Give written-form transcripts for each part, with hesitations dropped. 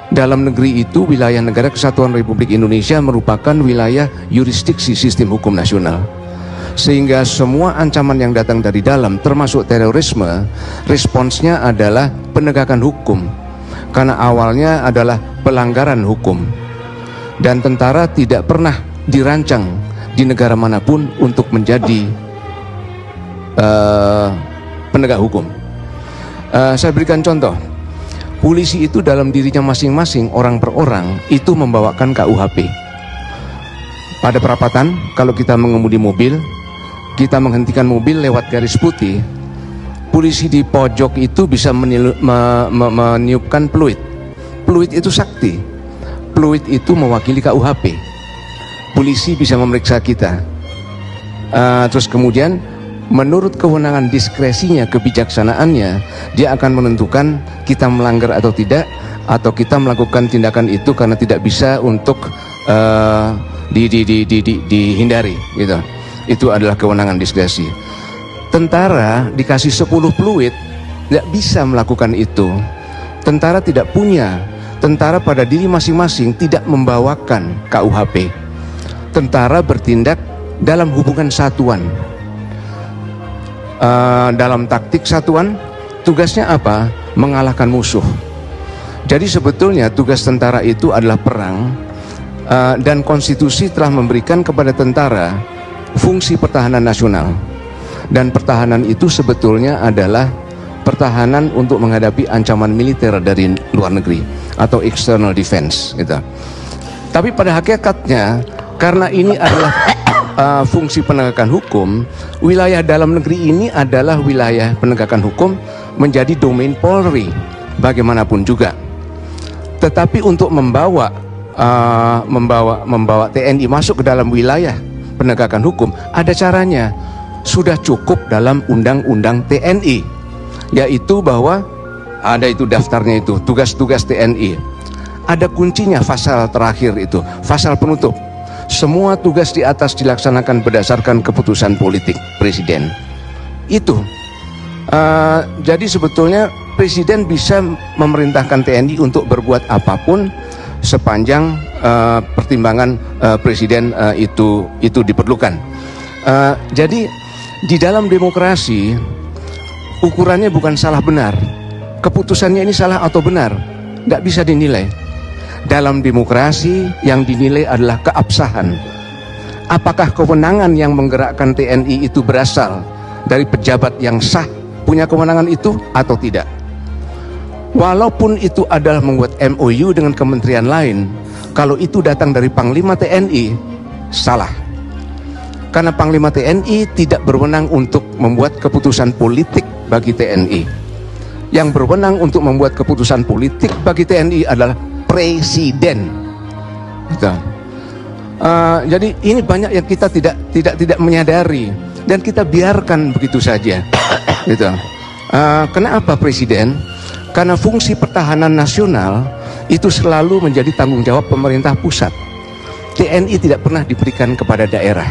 dalam negeri itu wilayah Negara Kesatuan Republik Indonesia merupakan wilayah yurisdiksi sistem hukum nasional. Sehingga semua ancaman yang datang dari dalam, termasuk terorisme, responsnya adalah penegakan hukum. Karena awalnya adalah pelanggaran hukum. Dan tentara tidak pernah dirancang di negara manapun untuk menjadi penegak hukum. Saya berikan contoh. Polisi itu dalam dirinya masing-masing, orang per orang, itu membawakan KUHP. Pada perapatan, kalau kita mengemudi mobil, kita menghentikan mobil lewat garis putih, polisi di pojok itu bisa meniupkan peluit. Peluit itu sakti. Peluit itu mewakili KUHP. Polisi bisa memeriksa kita. Terus kemudian, menurut kewenangan diskresinya, kebijaksanaannya, dia akan menentukan kita melanggar atau tidak, atau kita melakukan tindakan itu karena tidak bisa untuk dihindari, gitu. Itu adalah kewenangan diskresi. Tentara dikasih 10 peluit, tidak bisa melakukan itu. Tentara tidak punya. Tentara pada diri masing-masing tidak membawakan KUHP. Tentara bertindak dalam hubungan satuan. Dalam taktik satuan, tugasnya apa? Mengalahkan musuh. Jadi sebetulnya tugas tentara itu adalah perang, dan konstitusi telah memberikan kepada tentara fungsi pertahanan nasional. Dan pertahanan itu sebetulnya adalah pertahanan untuk menghadapi ancaman militer dari luar negeri atau external defense, gitu. Tapi pada hakikatnya, karena ini adalah fungsi penegakan hukum, wilayah dalam negeri ini adalah wilayah penegakan hukum menjadi domain Polri bagaimanapun juga. Tetapi untuk membawa TNI masuk ke dalam wilayah penegakan hukum ada caranya. Sudah cukup dalam undang-undang TNI, yaitu bahwa ada itu daftarnya, itu tugas-tugas TNI. Ada kuncinya, pasal terakhir itu, pasal penutup. Semua tugas di atas dilaksanakan berdasarkan keputusan politik Presiden. Itu. Jadi sebetulnya Presiden bisa memerintahkan TNI untuk berbuat apapun sepanjang pertimbangan Presiden itu diperlukan. Jadi di dalam demokrasi ukurannya bukan salah benar. Keputusannya ini salah atau benar, tidak bisa dinilai. Dalam demokrasi yang dinilai adalah keabsahan. Apakah kewenangan yang menggerakkan TNI itu berasal dari pejabat yang sah punya kewenangan itu atau tidak? Walaupun itu adalah membuat MOU dengan kementerian lain, kalau itu datang dari Panglima TNI, salah. Karena Panglima TNI tidak berwenang untuk membuat keputusan politik bagi TNI. Yang berwenang untuk membuat keputusan politik bagi TNI adalah Presiden. Gitu. Jadi ini banyak yang kita tidak menyadari dan kita biarkan begitu saja. Gitu. Kenapa Presiden? Karena fungsi pertahanan nasional itu selalu menjadi tanggung jawab pemerintah pusat. TNI tidak pernah diberikan kepada daerah.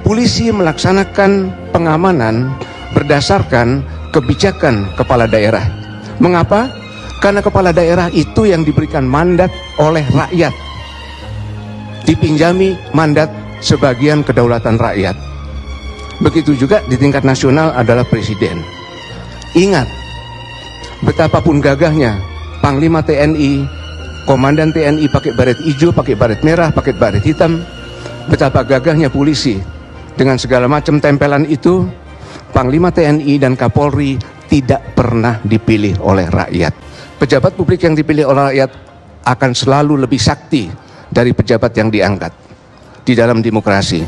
Polisi melaksanakan pengamanan berdasarkan kebijakan kepala daerah. Mengapa? Karena kepala daerah itu yang diberikan mandat oleh rakyat, dipinjami mandat sebagian kedaulatan rakyat. Begitu juga di tingkat nasional adalah Presiden. Ingat, betapapun gagahnya Panglima TNI, Komandan TNI pakai baret hijau, pakai baret merah, pakai baret hitam, betapa gagahnya polisi dengan segala macam tempelan itu, Panglima TNI dan Kapolri tidak pernah dipilih oleh rakyat. Pejabat publik yang dipilih oleh rakyat akan selalu lebih sakti dari pejabat yang diangkat di dalam demokrasi.